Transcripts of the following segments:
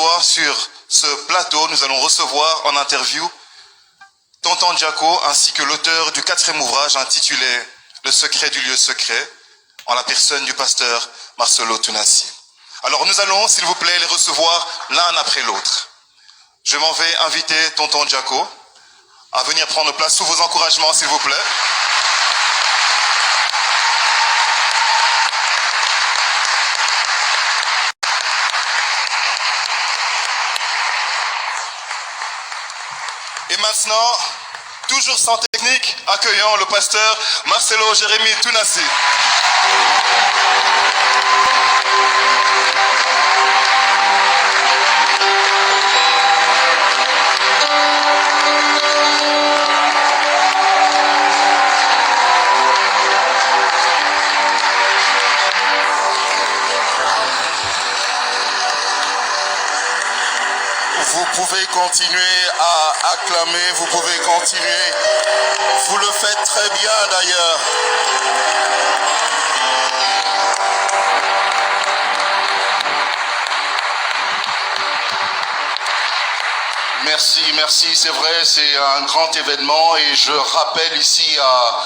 soir, sur ce plateau, nous allons recevoir en interview Tonton Jaco ainsi que l'auteur du 4e ouvrage intitulé Le secret du lieu secret, en la personne du pasteur Marcelo Tounassi. Alors nous allons, s'il vous plaît, les recevoir l'un après l'autre. Je m'en vais inviter Tonton Jaco à venir prendre place sous vos encouragements, s'il vous plaît. Et maintenant, toujours sans technique, accueillons le pasteur Marcelo Jérémy Tounassi. Vous pouvez continuer à acclamer, vous pouvez continuer. Vous le faites très bien d'ailleurs. Merci, c'est vrai, c'est un grand événement et je rappelle ici à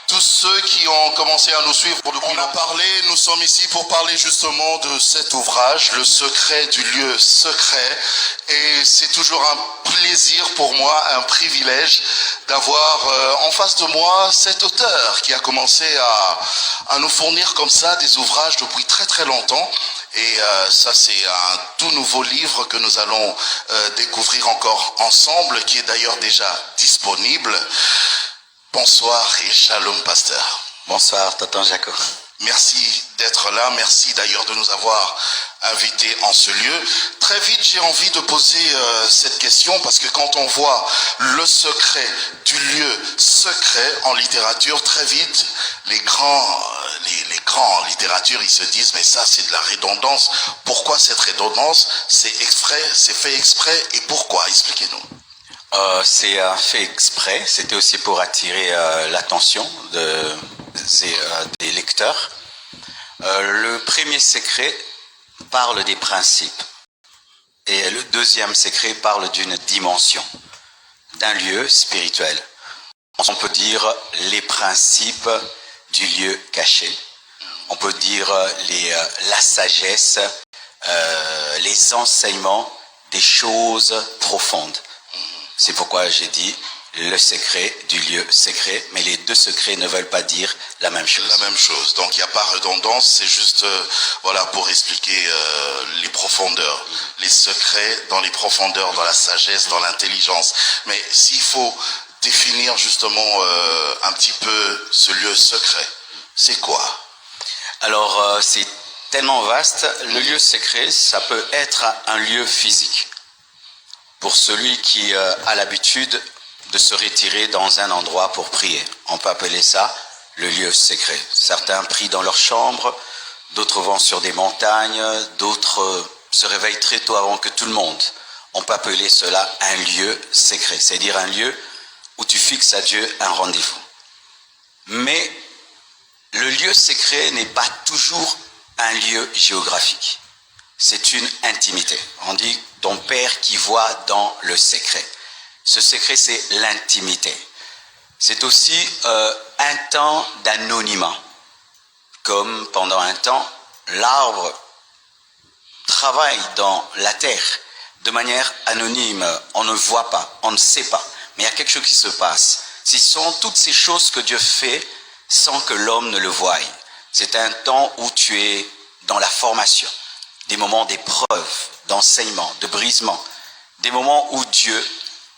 tous ceux qui ont commencé à nous suivre depuis on a parlé, nous sommes ici pour parler justement de cet ouvrage, Le secret du lieu secret. Et c'est toujours un plaisir pour moi, un privilège d'avoir en face de moi cet auteur qui a commencé à nous fournir comme ça des ouvrages depuis très très longtemps. Et ça c'est un tout nouveau livre que nous allons découvrir encore ensemble, qui est d'ailleurs déjà disponible. Bonsoir et shalom, pasteur. Bonsoir, Tonton Jaco. Merci d'être là, merci d'ailleurs de nous avoir invités en ce lieu. Très vite, j'ai envie de poser cette question parce que quand on voit le secret du lieu secret en littérature, très vite, les grands en littérature, ils se disent, mais ça c'est de la redondance. Pourquoi cette redondance? C'est fait exprès et pourquoi? Expliquez-nous. C'est fait exprès, c'était aussi pour attirer l'attention des lecteurs. Le premier secret parle des principes et le deuxième secret parle d'une dimension, d'un lieu spirituel. On peut dire les principes du lieu caché, on peut dire la sagesse, les enseignements des choses profondes. C'est pourquoi j'ai dit le secret du lieu secret, mais les deux secrets ne veulent pas dire la même chose. La même chose, donc il n'y a pas redondance, c'est juste voilà, pour expliquer les profondeurs, les secrets dans les profondeurs, dans la sagesse, dans l'intelligence. Mais s'il faut définir justement un petit peu ce lieu secret, c'est quoi? Alors c'est tellement vaste, le lieu secret, ça peut être un lieu physique. Pour celui qui a l'habitude de se retirer dans un endroit pour prier. On peut appeler ça le lieu secret. Certains prient dans leur chambre, d'autres vont sur des montagnes, d'autres se réveillent très tôt avant que tout le monde. On peut appeler cela un lieu secret, c'est-à-dire un lieu où tu fixes à Dieu un rendez-vous. Mais le lieu secret n'est pas toujours un lieu géographique. C'est une intimité. On dit ton Père qui voit dans le secret. Ce secret, c'est l'intimité. C'est aussi un temps d'anonymat. Comme pendant un temps, l'arbre travaille dans la terre de manière anonyme. On ne voit pas, on ne sait pas. Mais il y a quelque chose qui se passe. Ce sont toutes ces choses que Dieu fait sans que l'homme ne le voie. C'est un temps où tu es dans la formation. Des moments d'épreuve, d'enseignement, de brisement. Des moments où Dieu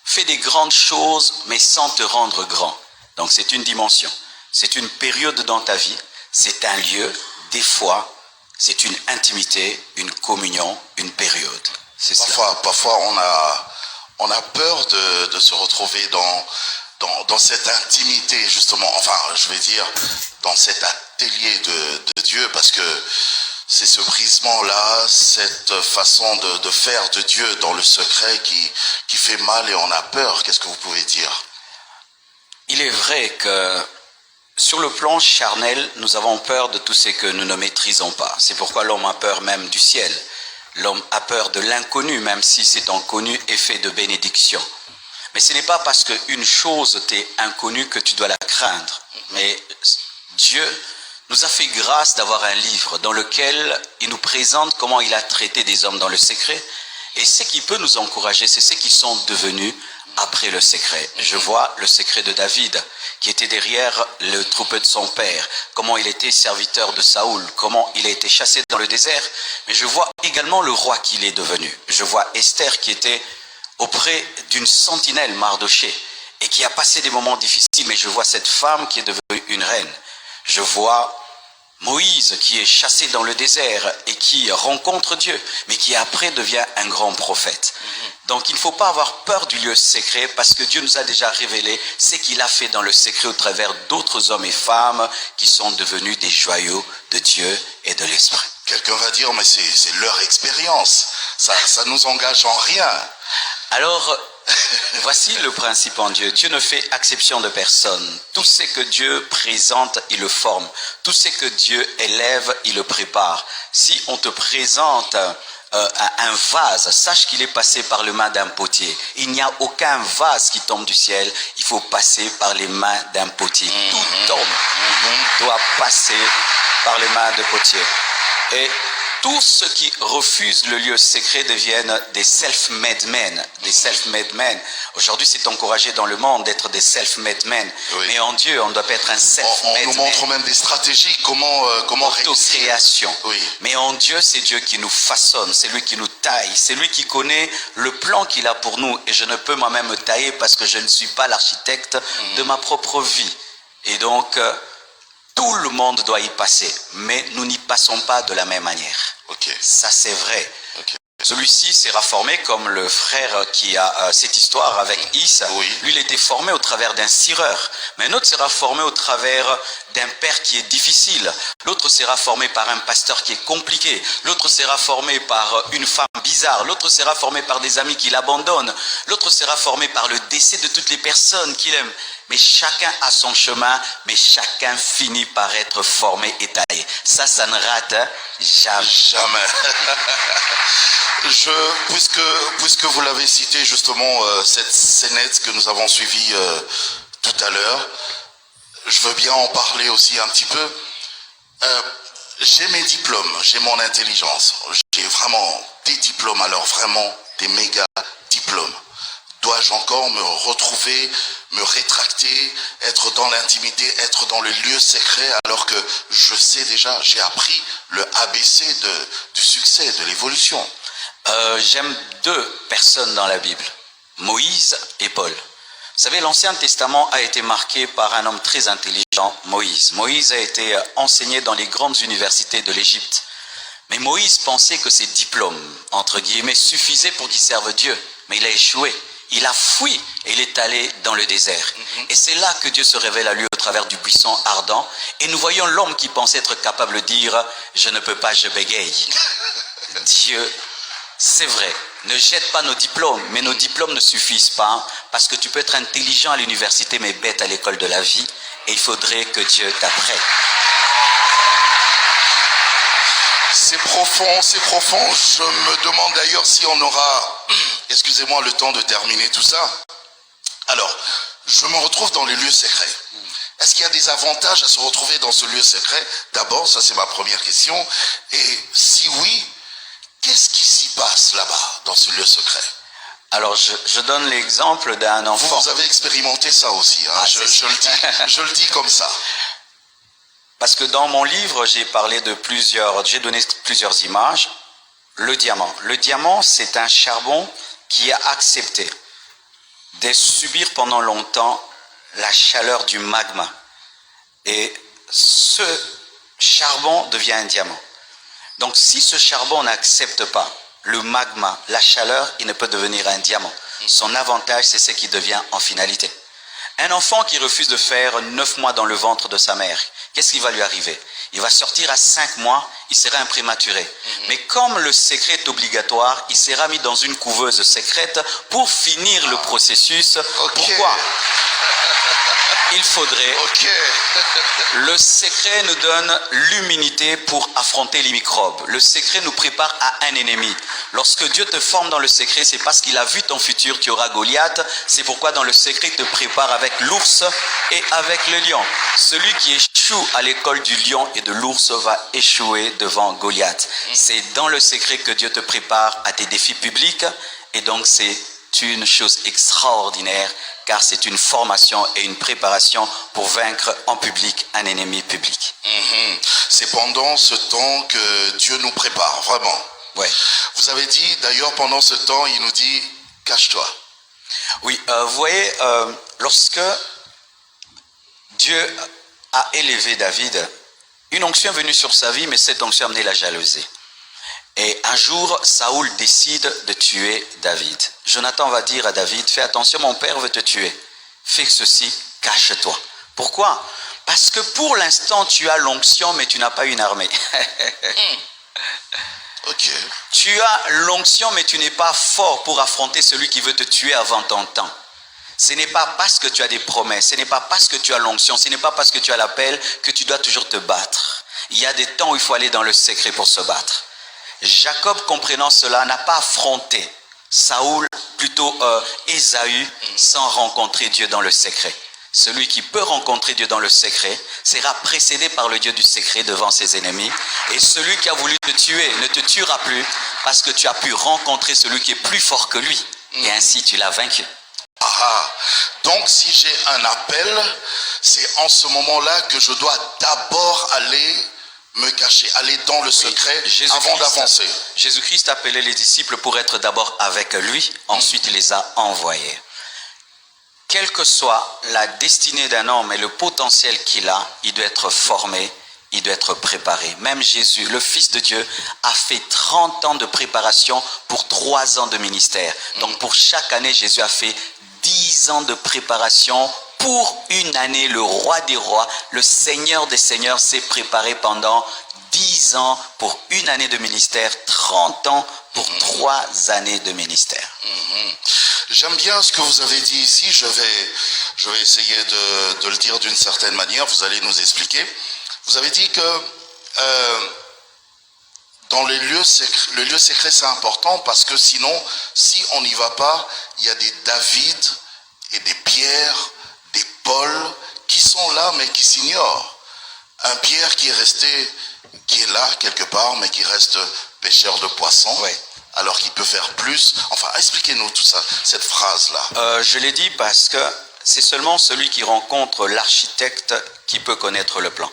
fait des grandes choses, mais sans te rendre grand. Donc c'est une dimension. C'est une période dans ta vie. C'est un lieu. Des fois, c'est une intimité, une communion, une période. C'est Parfois, on a peur de se retrouver dans cette intimité, justement. Enfin, je vais dire, dans cet atelier de Dieu, parce que c'est ce brisement-là, cette façon de faire de Dieu dans le secret qui fait mal et on a peur. Qu'est-ce que vous pouvez dire? Il est vrai que sur le plan charnel, nous avons peur de tout ce que nous ne maîtrisons pas. C'est pourquoi l'homme a peur même du ciel. L'homme a peur de l'inconnu, même si cet inconnu est fait de bénédiction. Mais ce n'est pas parce qu'une chose t'est inconnue que tu dois la craindre. Mais Dieu nous a fait grâce d'avoir un livre dans lequel il nous présente comment il a traité des hommes dans le secret. Et ce qui peut nous encourager, c'est ce qui sont devenus après le secret. Je vois le secret de David, qui était derrière le troupeau de son père, comment il était serviteur de Saoul, comment il a été chassé dans le désert. Mais je vois également le roi qu'il est devenu. Je vois Esther qui était auprès d'une sentinelle, Mardoché, et qui a passé des moments difficiles. Mais je vois cette femme qui est devenue une reine. Je vois Moïse qui est chassé dans le désert et qui rencontre Dieu, mais qui après devient un grand prophète. Donc il ne faut pas avoir peur du lieu secret parce que Dieu nous a déjà révélé ce qu'il a fait dans le secret au travers d'autres hommes et femmes qui sont devenus des joyaux de Dieu et de l'Esprit. Quelqu'un va dire, mais c'est leur expérience. Ça nous engage en rien. Alors, voici le principe en Dieu. Dieu ne fait exception de personne. Tout ce que Dieu présente, il le forme. Tout ce que Dieu élève, il le prépare. Si on te présente un vase, sache qu'il est passé par les mains d'un potier. Il n'y a aucun vase qui tombe du ciel. Il faut passer par les mains d'un potier. Tout homme doit passer par les mains de potier. Et tous ceux qui refusent le lieu secret deviennent des self-made men. Des self-made men. Aujourd'hui, c'est encouragé dans le monde d'être des self-made men. Oui. Mais en Dieu, on ne doit pas être un self-made man. On nous montre même des stratégies, comment réussir. Autocréation. Oui. Mais en Dieu, c'est Dieu qui nous façonne, c'est lui qui nous taille, c'est lui qui connaît le plan qu'il a pour nous. Et je ne peux moi-même me tailler parce que je ne suis pas l'architecte de ma propre vie. Et donc, tout le monde doit y passer, mais nous n'y passons pas de la même manière. Okay. Ça, c'est vrai. Okay. Celui-ci sera formé comme le frère qui a cette histoire avec Is. Oui. Lui, il était formé au travers d'un cireur. Mais un autre sera formé au travers d'un père qui est difficile. L'autre sera formé par un pasteur qui est compliqué. L'autre sera formé par une femme bizarre. L'autre sera formé par des amis qui l'abandonnent. L'autre sera formé par le décès de toutes les personnes qu'il aime. Mais chacun a son chemin, mais chacun finit par être formé et taillé. Ça ne rate jamais. Puisque vous l'avez cité justement, cette scénette que nous avons suivie tout à l'heure, je veux bien en parler aussi un petit peu. J'ai mes diplômes, j'ai mon intelligence. J'ai vraiment des diplômes, alors vraiment des méga diplômes. Dois-je encore me retrouver, me rétracter, être dans l'intimité, être dans le lieu secret, alors que je sais déjà, j'ai appris le ABC du succès, de l'évolution. J'aime deux personnes dans la Bible, Moïse et Paul. Vous savez, l'Ancien Testament a été marqué par un homme très intelligent, Moïse. Moïse a été enseigné dans les grandes universités de l'Égypte. Mais Moïse pensait que ses diplômes, entre guillemets, suffisaient pour qu'il serve Dieu. Mais il a échoué. Il a fui et il est allé dans le désert. Et c'est là que Dieu se révèle à lui au travers du buisson ardent. Et nous voyons l'homme qui pensait être capable de dire « je ne peux pas, je bégaye ». Dieu, c'est vrai, ne jette pas nos diplômes, mais nos diplômes ne suffisent pas parce que tu peux être intelligent à l'université mais bête à l'école de la vie et il faudrait que Dieu t'apprenne. C'est profond, c'est profond. Je me demande d'ailleurs si on aura, excusez-moi, le temps de terminer tout ça. Alors, je me retrouve dans les lieux secrets. Est-ce qu'il y a des avantages à se retrouver dans ce lieu secret? D'abord, ça c'est ma première question. Et si oui, qu'est-ce qui s'y passe là-bas, dans ce lieu secret? Alors, je donne l'exemple d'un enfant. Vous avez expérimenté ça aussi, hein? Je le dis comme ça. Parce que dans mon livre, j'ai donné plusieurs images. Le diamant. Le diamant, c'est un charbon qui a accepté de subir pendant longtemps la chaleur du magma. Et ce charbon devient un diamant. Donc si ce charbon n'accepte pas le magma, la chaleur, il ne peut devenir un diamant. Son avantage, c'est ce qui devient en finalité. Un enfant qui refuse de faire 9 mois dans le ventre de sa mère, qu'est-ce qui va lui arriver? Il va sortir à 5 mois, il sera un prématuré. Mais comme le secret est obligatoire, il sera mis dans une couveuse secrète pour finir le processus. Okay. Pourquoi? il faudrait... Ok. Le secret nous donne l'humilité pour affronter les microbes. Le secret nous prépare à un ennemi. Lorsque Dieu te forme dans le secret, c'est parce qu'il a vu ton futur, tu auras Goliath. C'est pourquoi dans le secret, il te prépare avec l'ours et avec le lion. Celui qui échoue à l'école du lion et de l'ours va échouer devant Goliath. C'est dans le secret que Dieu te prépare à tes défis publics. Et donc c'est une chose extraordinaire, car c'est une formation et une préparation pour vaincre en public un ennemi public. C'est pendant ce temps que Dieu nous prépare, vraiment. Ouais. Vous avez dit, d'ailleurs, pendant ce temps, il nous dit, cache-toi. Oui, vous voyez, lorsque Dieu a élevé David, une onction est venue sur sa vie, mais cette onction a amené la jalousie. Et un jour, Saoul décide de tuer David. Jonathan va dire à David, fais attention, mon père veut te tuer. Fais ceci, cache-toi. Pourquoi? Parce que pour l'instant, tu as l'onction, mais tu n'as pas une armée. Ok. Tu as l'onction, mais tu n'es pas fort pour affronter celui qui veut te tuer avant ton temps. Ce n'est pas parce que tu as des promesses, ce n'est pas parce que tu as l'onction, ce n'est pas parce que tu as l'appel que tu dois toujours te battre. Il y a des temps où il faut aller dans le secret pour se battre. Jacob, comprenant cela, n'a pas affronté Saoul, plutôt Ésaü, sans rencontrer Dieu dans le secret. Celui qui peut rencontrer Dieu dans le secret sera précédé par le Dieu du secret devant ses ennemis. Et celui qui a voulu te tuer ne te tuera plus parce que tu as pu rencontrer celui qui est plus fort que lui. Et ainsi tu l'as vaincu. Donc si j'ai un appel, c'est en ce moment-là que je dois d'abord aller me cacher, aller dans le secret avant d'avancer. Jésus-Christ appelait les disciples pour être d'abord avec lui, ensuite il les a envoyés. Quelle que soit la destinée d'un homme et le potentiel qu'il a, il doit être formé, il doit être préparé. Même Jésus, le Fils de Dieu, a fait 30 ans de préparation pour 3 ans de ministère. Donc pour chaque année, Jésus a fait 10 ans de préparation pour une année. Le roi des rois, le Seigneur des seigneurs s'est préparé pendant 10 ans pour une année de ministère, 30 ans pour 3 années de ministère. J'aime bien ce que vous avez dit ici, je vais essayer de le dire d'une certaine manière, vous allez nous expliquer. Vous avez dit que dans les lieux secrets, le lieu secret c'est important parce que sinon, si on n'y va pas, il y a des David et des Pierre, des Paul qui sont là mais qui s'ignorent. Un Pierre qui est resté, qui est là quelque part mais qui reste pêcheur de poissons. Ouais. Alors qu'il peut faire plus. Enfin, expliquez-nous tout ça, cette phrase-là. Je l'ai dit parce que c'est seulement celui qui rencontre l'architecte qui peut connaître le plan.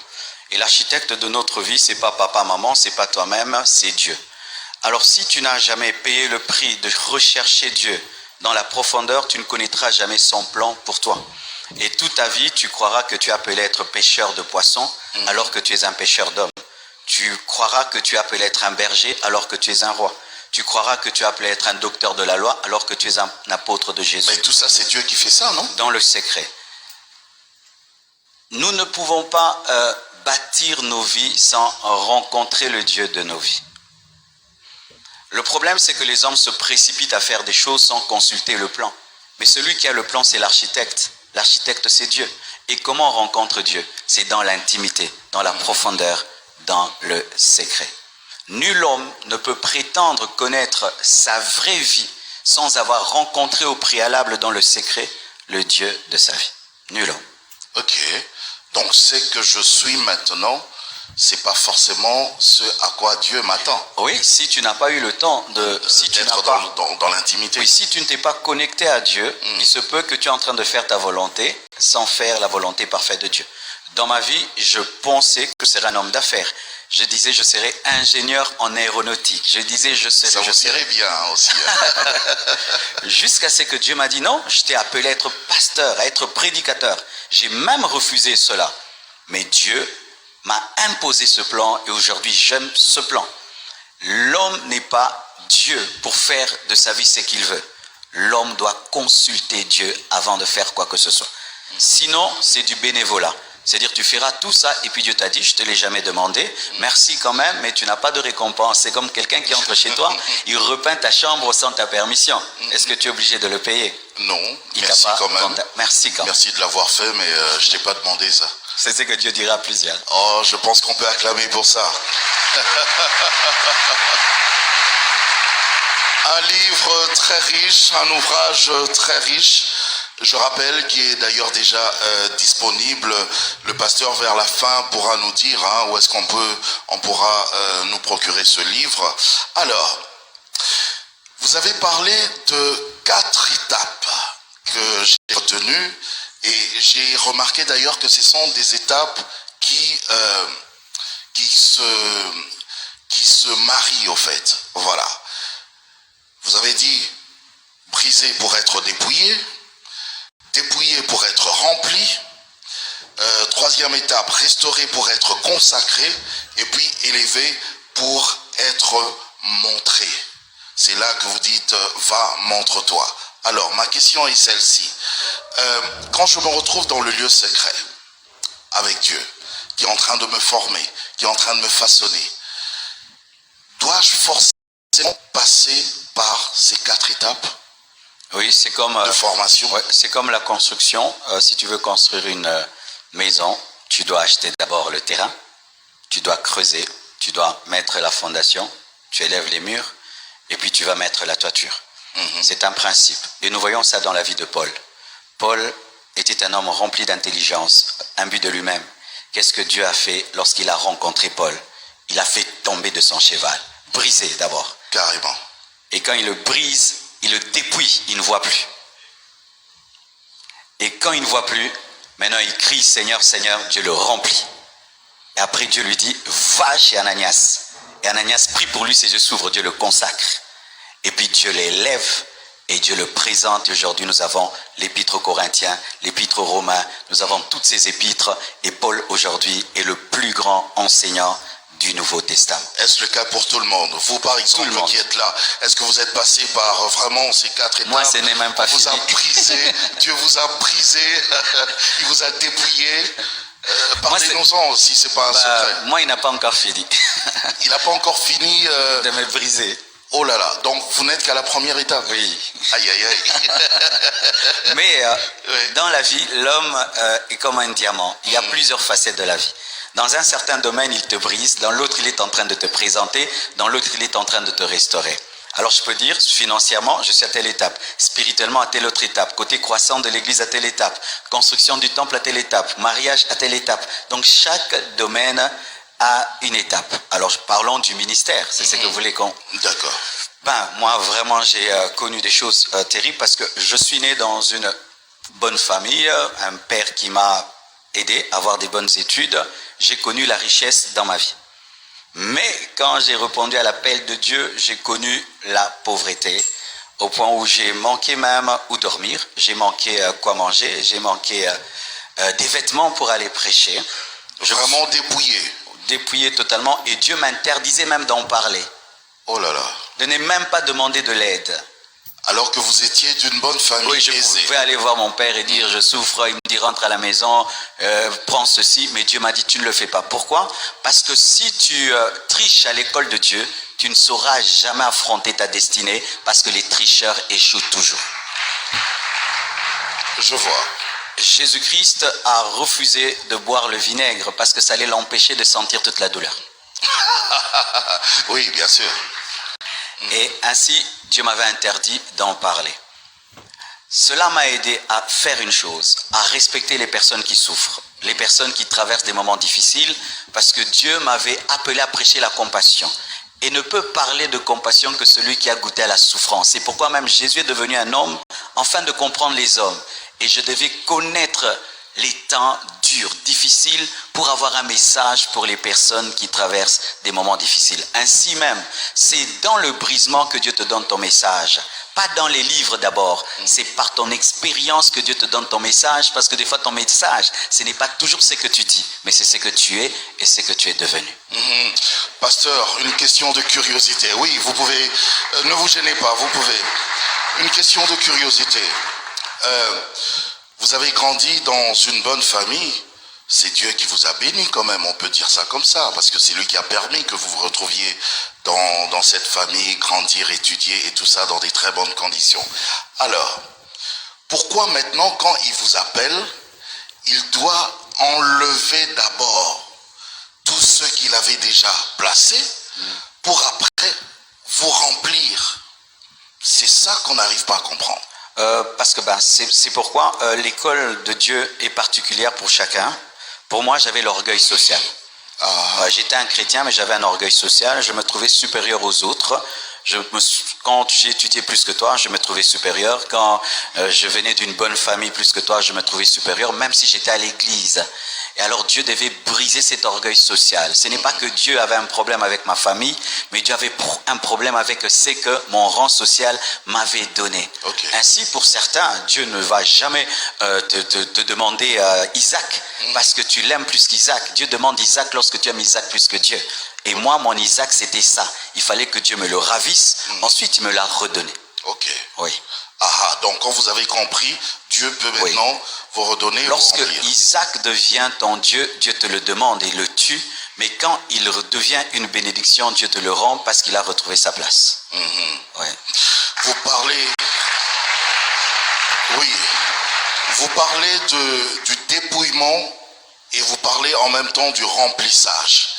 Et l'architecte de notre vie, c'est pas papa, maman, c'est pas toi-même, c'est Dieu. Alors si tu n'as jamais payé le prix de rechercher Dieu dans la profondeur, tu ne connaîtras jamais son plan pour toi. Et toute ta vie, tu croiras que tu es appelé à être pêcheur de poissons alors que tu es un pêcheur d'hommes. Tu croiras que tu es appelé à être un berger alors que tu es un roi. Tu croiras que tu es appelé à être un docteur de la loi alors que tu es un apôtre de Jésus. Mais tout ça, c'est Dieu qui fait ça, non? Dans le secret. Nous ne pouvons pas bâtir nos vies sans rencontrer le Dieu de nos vies. Le problème, c'est que les hommes se précipitent à faire des choses sans consulter le plan. Mais celui qui a le plan, c'est l'architecte. L'architecte, c'est Dieu. Et comment on rencontre Dieu? C'est dans l'intimité, dans la profondeur, dans le secret. Nul homme ne peut prétendre connaître sa vraie vie sans avoir rencontré au préalable dans le secret le Dieu de sa vie. Nul homme. Ok. Donc, ce que je suis maintenant, c'est pas forcément ce à quoi Dieu m'attend. Oui, si tu n'as pas eu le temps de... Si tu n'as pas, dans l'intimité. oui, si tu ne t'es pas connecté à Dieu, il se peut que tu es en train de faire ta volonté sans faire la volonté parfaite de Dieu. Dans ma vie, je pensais que je serais un homme d'affaires. Je disais, je serais ingénieur en aéronautique. Je disais, je serais... Ça vous irait bien aussi. Jusqu'à ce que Dieu m'a dit, non, je t'ai appelé à être pasteur, à être prédicateur. J'ai même refusé cela. Mais Dieu m'a imposé ce plan et aujourd'hui j'aime ce plan. L'homme n'est pas Dieu pour faire de sa vie ce qu'il veut. L'homme doit consulter Dieu avant de faire quoi que ce soit. Sinon, c'est du bénévolat. C'est-à-dire tu feras tout ça et puis Dieu t'a dit, je ne te l'ai jamais demandé, merci quand même, mais tu n'as pas de récompense. C'est comme quelqu'un qui entre chez toi, il repeint ta chambre sans ta permission. Est-ce que tu es obligé de le payer? Non, Il merci t'a pas quand même. Merci quand même. Merci de l'avoir fait, mais je t'ai pas demandé ça. C'est ce que Dieu dira à plusieurs. Oh, je pense qu'on peut acclamer pour ça. Un livre très riche, un ouvrage très riche. Je rappelle qu'il est d'ailleurs déjà disponible. Le pasteur vers la fin pourra nous dire où est-ce on pourra nous procurer ce livre. Alors, vous avez parlé de 4 étapes que j'ai retenues et j'ai remarqué d'ailleurs que ce sont des étapes qui se marient au fait. Voilà. Vous avez dit briser pour être dépouillé, dépouillé pour être rempli, 3e étape, restaurer pour être consacré, et puis élevé pour être montré. C'est là que vous dites, va, montre-toi. Alors, ma question est celle-ci. Quand je me retrouve dans le lieu secret, avec Dieu, qui est en train de me former, qui est en train de me façonner, dois-je forcément passer par ces 4 étapes? Oui, c'est comme de formation. Ouais, c'est comme la construction. Si tu veux construire une maison, tu dois acheter d'abord le terrain, tu dois creuser, tu dois mettre la fondation, tu élèves les murs, et puis tu vas mettre la toiture. C'est un principe. Et nous voyons ça dans la vie de Paul. Paul était un homme rempli d'intelligence, imbu de lui-même. Qu'est-ce que Dieu a fait lorsqu'il a rencontré Paul? Il a fait tomber de son cheval, brisé d'abord. Carrément. Et quand il le brise, il le dépouille, il ne voit plus. Et quand il ne voit plus, maintenant il crie Seigneur, Seigneur, Dieu le remplit. Et après Dieu lui dit, va chez Ananias. Et Ananias prie pour lui, ses yeux s'ouvrent, Dieu le consacre. Et puis Dieu l'élève et Dieu le présente. Et aujourd'hui nous avons l'épître aux Corinthiens, l'épître aux Romains, nous avons toutes ces épîtres. Et Paul aujourd'hui est le plus grand enseignant du Nouveau Testament. Est-ce le cas pour tout le monde? Vous par exemple qui êtes là, est-ce que vous êtes passé par vraiment ces 4 étapes? Moi ce n'est même pas fini. Vous a brisé, Dieu vous a brisé, il vous a dépouillé. Parlez-nous-en aussi, c'est pas un secret. Moi il n'a pas encore fini. Il n'a pas encore fini de me briser. Oh là là, donc vous n'êtes qu'à la première étape. Oui. Aïe aïe aïe. Mais oui. Dans la vie, l'homme est comme un diamant. Il y a plusieurs facettes de la vie. Dans un certain domaine, il te brise. Dans l'autre, il est en train de te présenter. Dans l'autre, il est en train de te restaurer. Alors je peux dire, financièrement, je suis à telle étape. Spirituellement, à telle autre étape. Côté croissant de l'église, à telle étape. Construction du temple, à telle étape. Mariage, à telle étape. Donc chaque domaine a une étape. Alors parlons du ministère. C'est ce que vous voulez qu'on... D'accord. Moi, vraiment, j'ai connu des choses terribles parce que je suis né dans une bonne famille. Un père qui m'a aidé à avoir des bonnes études. J'ai connu la richesse dans ma vie. Mais quand j'ai répondu à l'appel de Dieu, j'ai connu la pauvreté, au point où j'ai manqué même où dormir, j'ai manqué quoi manger, j'ai manqué des vêtements pour aller prêcher. Vraiment dépouillé. Dépouillé totalement, et Dieu m'interdisait même d'en parler. Oh là là. De ne même pas demander de l'aide. Alors que vous étiez d'une bonne famille. Oui, je pouvais aller voir mon père et dire je souffre, il me dit rentre à la maison, prends ceci, mais Dieu m'a dit tu ne le fais pas. Pourquoi? Parce que si tu triches à l'école de Dieu, tu ne sauras jamais affronter ta destinée, parce que les tricheurs échouent toujours. Je vois. Jésus-Christ a refusé de boire le vinaigre parce que ça allait l'empêcher de sentir toute la douleur. Oui, bien sûr. Et ainsi, Dieu m'avait interdit d'en parler. Cela m'a aidé à faire une chose, à respecter les personnes qui souffrent, les personnes qui traversent des moments difficiles, parce que Dieu m'avait appelé à prêcher la compassion. Et ne peut parler de compassion que celui qui a goûté à la souffrance. C'est pourquoi même Jésus est devenu un homme, afin de comprendre les hommes. Et je devais connaître les temps durs, difficiles, pour avoir un message pour les personnes qui traversent des moments difficiles. Ainsi même, c'est dans le brisement que Dieu te donne ton message. Pas dans les livres d'abord, c'est par ton expérience que Dieu te donne ton message, parce que des fois ton message, ce n'est pas toujours ce que tu dis, mais c'est ce que tu es et ce que tu es devenu. Pasteur, une question de curiosité. Oui, vous pouvez, ne vous gênez pas, vous pouvez. Une question de curiosité. Vous avez grandi dans une bonne famille, c'est Dieu qui vous a béni quand même, on peut dire ça comme ça, parce que c'est lui qui a permis que vous vous retrouviez dans cette famille, grandir, étudier et tout ça dans des très bonnes conditions. Alors, pourquoi maintenant, quand il vous appelle, il doit enlever d'abord tout ce qu'il avait déjà placé pour après vous remplir? C'est ça qu'on n'arrive pas à comprendre. Parce que c'est pourquoi l'école de Dieu est particulière pour chacun. Pour moi, j'avais l'orgueil social. J'étais un chrétien, mais j'avais un orgueil social. Je me trouvais supérieur aux autres. Quand j'étudiais plus que toi, je me trouvais supérieur. Quand je venais d'une bonne famille plus que toi, je me trouvais supérieur, même si j'étais à l'église. Et alors Dieu devait briser cet orgueil social. Ce n'est pas que Dieu avait un problème avec ma famille, mais Dieu avait un problème avec ce que mon rang social m'avait donné. Okay. Ainsi, pour certains, Dieu ne va jamais te demander Isaac, parce que tu l'aimes plus qu'Isaac. Dieu demande Isaac lorsque tu aimes Isaac plus que Dieu. Et moi, mon Isaac, c'était ça. Il fallait que Dieu me le ravisse, ensuite il me l'a redonné. Ok. Oui. Donc quand vous avez compris, Dieu peut maintenant vous redonner. Lorsque vous remplir. Isaac devient ton Dieu, Dieu te le demande et le tue. Mais quand il devient une bénédiction, Dieu te le rend parce qu'il a retrouvé sa place. Oui. Vous parlez du dépouillement et vous parlez en même temps du remplissage.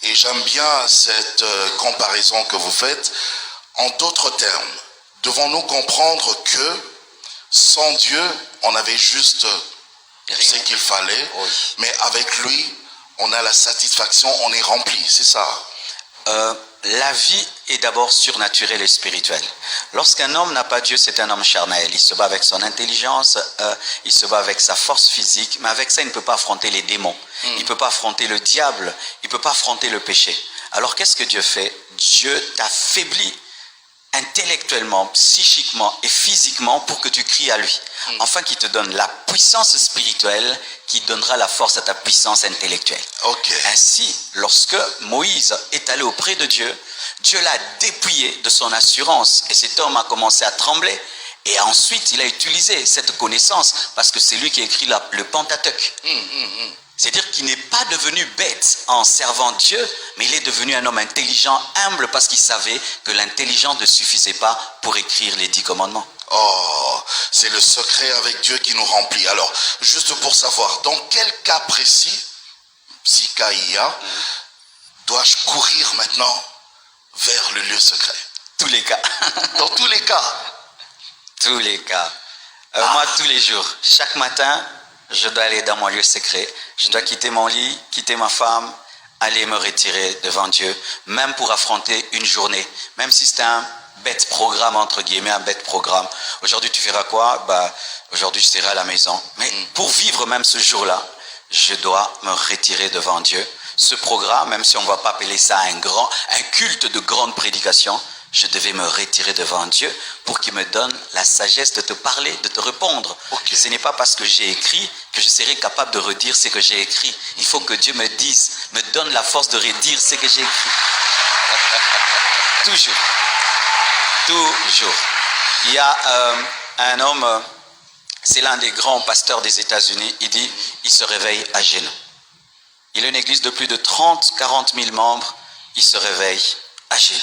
Et j'aime bien cette comparaison que vous faites. En d'autres termes, devons-nous comprendre que sans Dieu, on avait juste ce qu'il fallait, mais avec lui, on a la satisfaction, on est rempli, c'est ça? La vie est d'abord surnaturelle et spirituelle. Lorsqu'un homme n'a pas Dieu, c'est un homme charnel. Il se bat avec son intelligence, il se bat avec sa force physique, mais avec ça, il ne peut pas affronter les démons. Il ne peut pas affronter le diable, il ne peut pas affronter le péché. Alors qu'est-ce que Dieu fait? Dieu t'affaiblit intellectuellement, psychiquement et physiquement pour que tu cries à lui. Enfin qu'il te donne la puissance spirituelle qui donnera la force à ta puissance intellectuelle. Okay. Ainsi, lorsque Moïse est allé auprès de Dieu, Dieu l'a dépouillé de son assurance et cet homme a commencé à trembler. Et ensuite, il a utilisé cette connaissance parce que c'est lui qui a écrit le Pentateuque. C'est-à-dire qu'il n'est pas devenu bête en servant Dieu, mais il est devenu un homme intelligent, humble, parce qu'il savait que l'intelligence ne suffisait pas pour écrire les 10 commandements. Oh, c'est le secret avec Dieu qui nous remplit. Alors, juste pour savoir, dans quel cas précis, si cas il y a, dois-je courir maintenant vers le lieu secret? Tous les cas. Dans tous les cas. Tous les cas. Moi, tous les jours, chaque matin, je dois aller dans mon lieu secret. Je dois quitter mon lit, quitter ma femme, aller me retirer devant Dieu, même pour affronter une journée. Même si c'est un bête programme, entre guillemets, un bête programme. Aujourd'hui, tu feras quoi? Aujourd'hui, je serai à la maison. Mais pour vivre même ce jour-là, je dois me retirer devant Dieu. Ce programme, même si on ne va pas appeler ça un culte de grande prédication, je devais me retirer devant Dieu pour qu'il me donne la sagesse de te parler, de te répondre. Okay. Ce n'est pas parce que j'ai écrit que je serai capable de redire ce que j'ai écrit. Il faut que Dieu me dise, me donne la force de redire ce que j'ai écrit. Toujours. Toujours. Il y a un homme, c'est l'un des grands pasteurs des États-Unis, il dit, il se réveille à genoux. Il a une église de plus de 40 000 membres, il se réveille à genoux.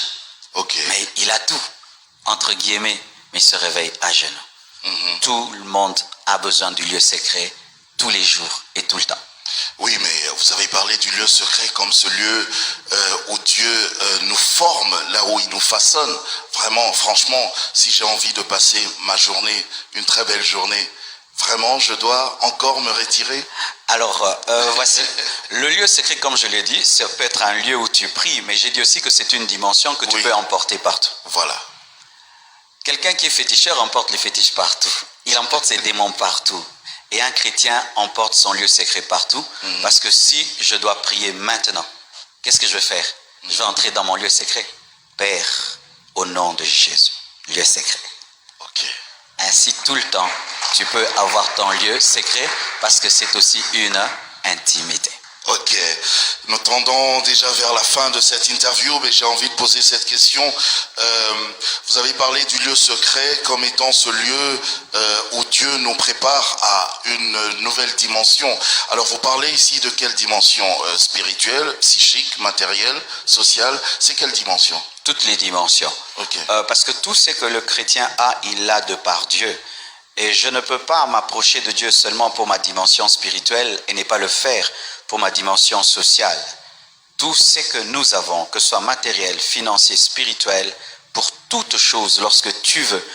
Okay. Mais il a tout, entre guillemets, mais il se réveille à genoux. Tout le monde a besoin du lieu secret, tous les jours et tout le temps. Oui, mais vous avez parlé du lieu secret comme ce lieu où Dieu nous forme, là où il nous façonne. Vraiment, franchement, si j'ai envie de passer ma journée, une très belle journée, vraiment, je dois encore me retirer? Alors, voici. Le lieu secret, comme je l'ai dit, ça peut être un lieu où tu pries, mais j'ai dit aussi que c'est une dimension que tu peux emporter partout. Voilà. Quelqu'un qui est féticheur emporte les fétiches partout. Il emporte ses démons partout. Et un chrétien emporte son lieu secret partout. Parce que si je dois prier maintenant, qu'est-ce que je vais faire? Je vais entrer dans mon lieu secret. Père, au nom de Jésus, lieu secret. Ok. Ainsi, tout le temps, tu peux avoir ton lieu secret parce que c'est aussi une intimité. Ok, nous tendons déjà vers la fin de cette interview, mais j'ai envie de poser cette question. Vous avez parlé du lieu secret comme étant ce lieu où Dieu nous prépare à une nouvelle dimension. Alors vous parlez ici de quelle dimension? Spirituelle, psychique, matérielle, sociale? C'est quelle dimension? Toutes les dimensions. Ok. Parce que tout ce que le chrétien a, il l'a de par Dieu. Et je ne peux pas m'approcher de Dieu seulement pour ma dimension spirituelle et ne pas le faire pour ma dimension sociale. Tout ce que nous avons, que ce soit matériel, financier, spirituel, pour toute chose, lorsque tu veux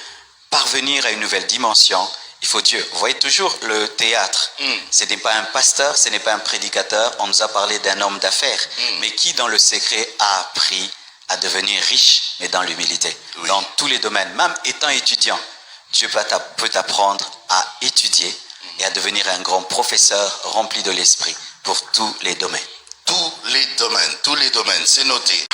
parvenir à une nouvelle dimension, il faut Dieu. Vous voyez toujours le théâtre. Ce n'est pas un pasteur, ce n'est pas un prédicateur. On nous a parlé d'un homme d'affaires, mais qui dans le secret a appris à devenir riche, mais dans l'humilité. Oui. Dans tous les domaines, même étant étudiant, Dieu peut t'apprendre à étudier et à devenir un grand professeur rempli de l'esprit pour tous les domaines. Tous les domaines, c'est noté.